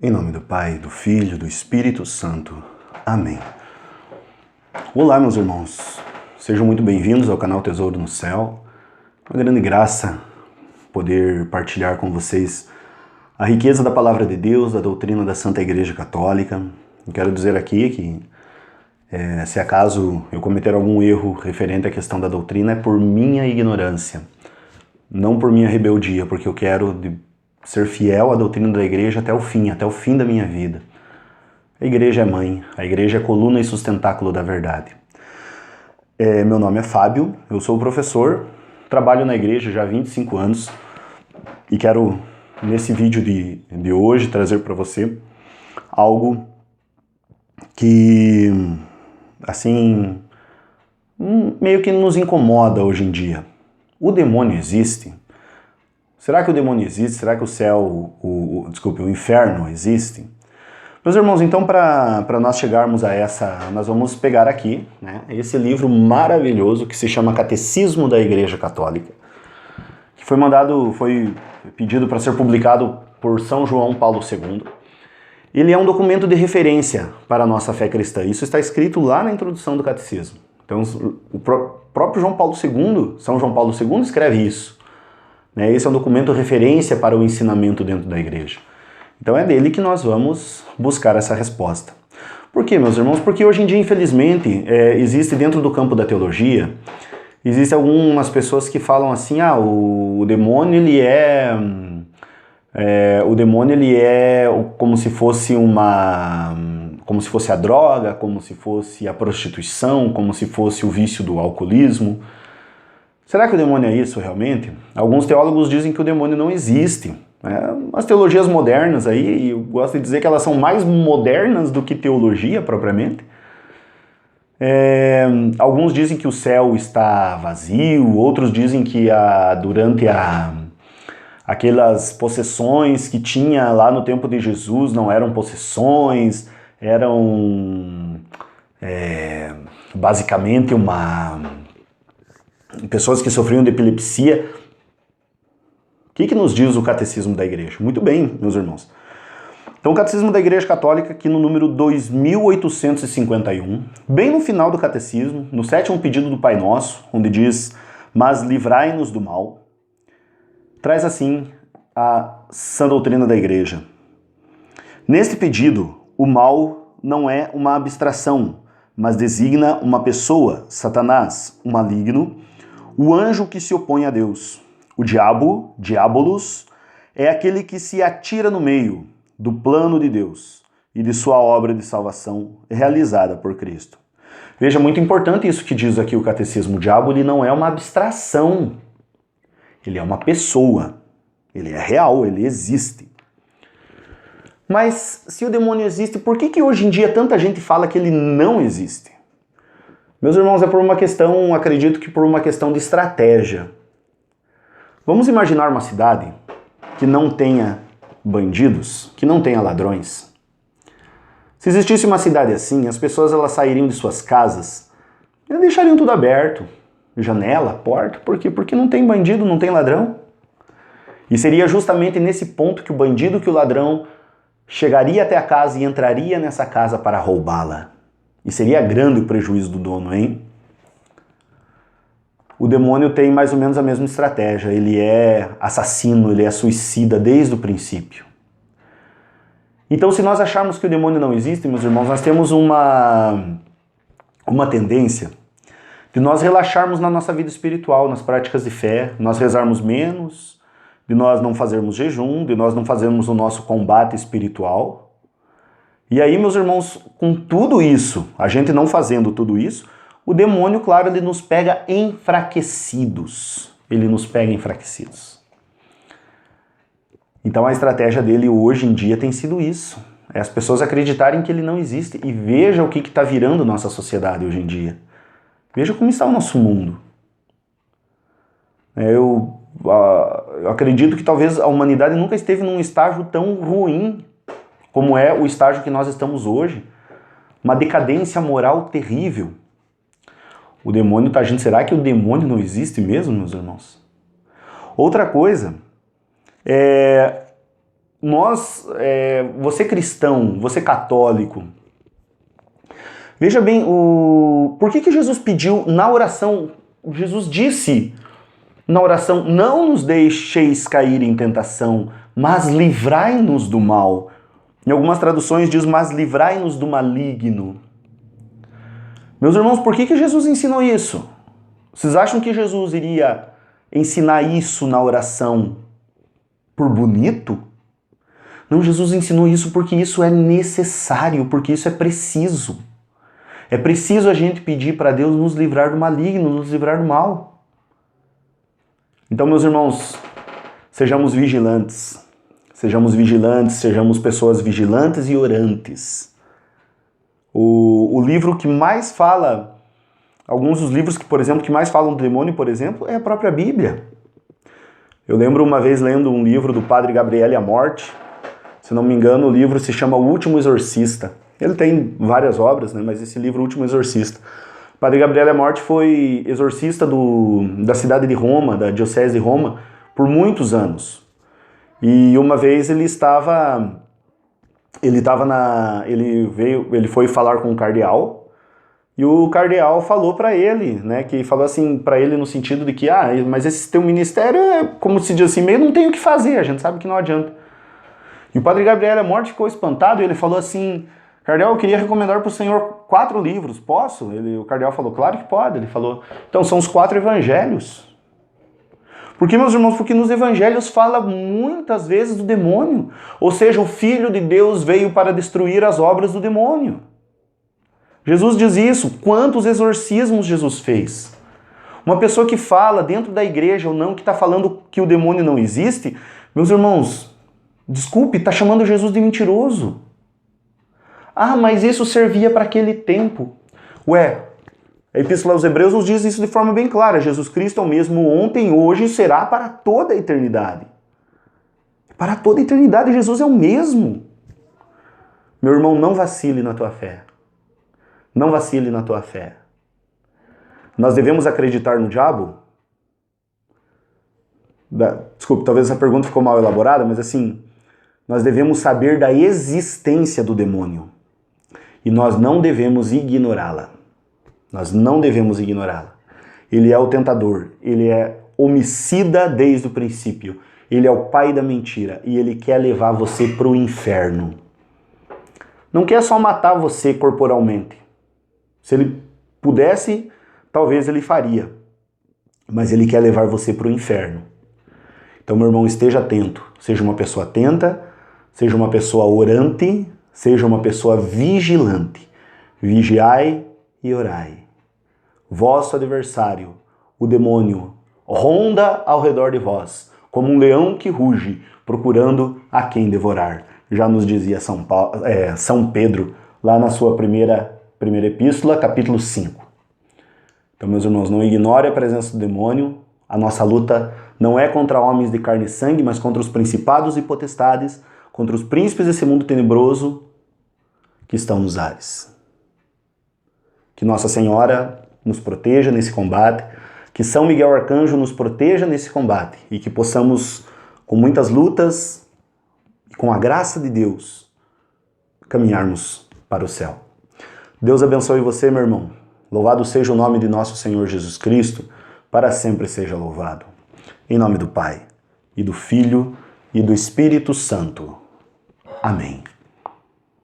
Em nome do Pai, do Filho, do Espírito Santo. Amém. Olá, meus irmãos. Sejam muito bem-vindos ao canal Tesouro no Céu. Uma grande graça poder partilhar com vocês a riqueza da Palavra de Deus, da doutrina da Santa Igreja Católica. Eu quero dizer aqui que, se acaso eu cometer algum erro referente à questão da doutrina, é por minha ignorância, não por minha rebeldia, porque eu quero ser fiel à doutrina da Igreja até o fim da minha vida. A Igreja é mãe, a Igreja é coluna e sustentáculo da verdade. Meu nome é Fábio, eu sou professor, trabalho na Igreja já há 25 anos e quero, nesse vídeo de hoje, trazer para você algo que, assim, meio que nos incomoda hoje em dia. O demônio existe? Será que o demônio existe? Será que o céu, o inferno existe? Meus irmãos, então para nós chegarmos a essa, nós vamos pegar aqui, né, esse livro maravilhoso que se chama Catecismo da Igreja Católica, que foi pedido para ser publicado por São João Paulo II. Ele é um documento de referência para a nossa fé cristã. Isso está escrito lá na introdução do Catecismo. Então, o próprio São João Paulo II escreve isso. Esse é um documento referência para o ensinamento dentro da Igreja. Então é dele que nós vamos buscar essa resposta. Por quê, meus irmãos? Porque hoje em dia, infelizmente, existe dentro do campo da teologia, existem algumas pessoas que falam assim, o demônio ele é como se fosse a droga, como se fosse a prostituição, como se fosse o vício do alcoolismo. Será que o demônio é isso realmente? Alguns teólogos dizem que o demônio não existe. As teologias modernas aí, eu gosto de dizer que elas são mais modernas do que teologia propriamente. Alguns dizem que o céu está vazio, outros dizem que durante aquelas possessões que tinha lá no tempo de Jesus não eram possessões, eram basicamente pessoas que sofriam de epilepsia. O que nos diz o Catecismo da Igreja? Muito bem, meus irmãos. Então, o Catecismo da Igreja Católica, aqui no número 2851, bem no final do Catecismo, no 7º pedido do Pai Nosso, onde diz, mas livrai-nos do mal, traz assim a sã doutrina da Igreja. Neste pedido, o mal não é uma abstração, mas designa uma pessoa, Satanás, o maligno, o anjo que se opõe a Deus. O diabo, diabolos, é aquele que se atira no meio do plano de Deus e de sua obra de salvação realizada por Cristo. Veja, muito importante isso que diz aqui o Catecismo. O diabo ele não é uma abstração, ele é uma pessoa, ele é real, ele existe. Mas se o demônio existe, por que hoje em dia tanta gente fala que ele não existe? Meus irmãos, é por uma questão, acredito que por uma questão de estratégia. Vamos imaginar uma cidade que não tenha bandidos, que não tenha ladrões. Se existisse uma cidade assim, as pessoas elas sairiam de suas casas e deixariam tudo aberto, janela, porta, por quê? Porque não tem bandido, não tem ladrão. E seria justamente nesse ponto que o bandido, que o ladrão chegaria até a casa e entraria nessa casa para roubá-la. E seria grande o prejuízo do dono, hein? O demônio tem mais ou menos a mesma estratégia. Ele é assassino, ele é suicida desde o princípio. Então, se nós acharmos que o demônio não existe, meus irmãos, nós temos uma tendência de nós relaxarmos na nossa vida espiritual, nas práticas de fé, nós rezarmos menos, de nós não fazermos jejum, de nós não fazermos o nosso combate espiritual. E aí, meus irmãos, com tudo isso, a gente não fazendo tudo isso, o demônio, claro, ele nos pega enfraquecidos. Ele nos pega enfraquecidos. Então a estratégia dele hoje em dia tem sido isso. É as pessoas acreditarem que ele não existe. E veja o que está virando nossa sociedade hoje em dia. Veja como está o nosso mundo. Eu acredito que talvez a humanidade nunca esteve num estágio tão ruim como é o estágio que nós estamos hoje. Uma decadência moral terrível. O demônio está agindo. Será que o demônio não existe mesmo, meus irmãos? Outra coisa, você cristão, você católico, veja bem, por que Jesus pediu na oração, Jesus disse na oração, não nos deixeis cair em tentação, mas livrai-nos do mal. Em algumas traduções diz, mas livrai-nos do maligno. Meus irmãos, por que Jesus ensinou isso? Vocês acham que Jesus iria ensinar isso na oração por bonito? Não, Jesus ensinou isso porque isso é necessário, porque isso é preciso. É preciso a gente pedir para Deus nos livrar do maligno, nos livrar do mal. Então, meus irmãos, sejamos vigilantes. Sejamos vigilantes, sejamos pessoas vigilantes e orantes. O livro que mais fala, alguns dos livros que, por exemplo, que mais falam do demônio, por exemplo, é a própria Bíblia. Eu lembro uma vez lendo um livro do Padre Gabriele Amorth, se não me engano, o livro se chama O Último Exorcista. Ele tem várias obras, né, mas esse livro, O Último Exorcista. O Padre Gabriele Amorth foi exorcista da cidade de Roma, da Diocese de Roma, por muitos anos. E uma vez ele foi falar com o cardeal, e o cardeal falou para ele, né, que falou assim para ele no sentido de que, mas esse teu ministério é, como se diz assim, meio não tem o que fazer, a gente sabe que não adianta. E o Padre Gabriele Amorth ficou espantado e ele falou assim, cardeal, eu queria recomendar para o senhor 4 livros, posso? O cardeal falou, claro que pode. Ele falou, então são os 4 evangelhos. Porque, meus irmãos, porque nos evangelhos fala muitas vezes do demônio. Ou seja, o Filho de Deus veio para destruir as obras do demônio. Jesus diz isso. Quantos exorcismos Jesus fez? Uma pessoa que fala dentro da igreja ou não, que está falando que o demônio não existe, meus irmãos, desculpe, está chamando Jesus de mentiroso. Mas isso servia para aquele tempo. A Epístola aos Hebreus nos diz isso de forma bem clara. Jesus Cristo é o mesmo ontem, hoje e será para toda a eternidade. Para toda a eternidade, Jesus é o mesmo. Meu irmão, não vacile na tua fé. Não vacile na tua fé. Nós devemos acreditar no diabo? Desculpe, talvez essa pergunta ficou mal elaborada, mas assim, nós devemos saber da existência do demônio. E nós não devemos ignorá-la. Nós não devemos ignorá-la. Ele é o tentador, ele é homicida desde o princípio, ele é o pai da mentira e ele quer levar você para o inferno. Não quer só matar você corporalmente. Se ele pudesse, talvez ele faria. Mas ele quer levar você para o inferno. Então, meu irmão, esteja atento. Seja uma pessoa atenta, seja uma pessoa orante, seja uma pessoa vigilante. Vigiai e orai. Vosso adversário, o demônio, ronda ao redor de vós, como um leão que ruge, procurando a quem devorar. Já nos dizia São Pedro, lá na sua primeira epístola, capítulo 5. Então, meus irmãos, não ignore a presença do demônio. A nossa luta não é contra homens de carne e sangue, mas contra os principados e potestades, contra os príncipes desse mundo tenebroso que estão nos ares. Que Nossa Senhora nos proteja nesse combate, que São Miguel Arcanjo nos proteja nesse combate e que possamos, com muitas lutas e com a graça de Deus, caminharmos para o céu. Deus abençoe você, meu irmão. Louvado seja o nome de nosso Senhor Jesus Cristo, para sempre seja louvado. Em nome do Pai, e do Filho, e do Espírito Santo. Amém.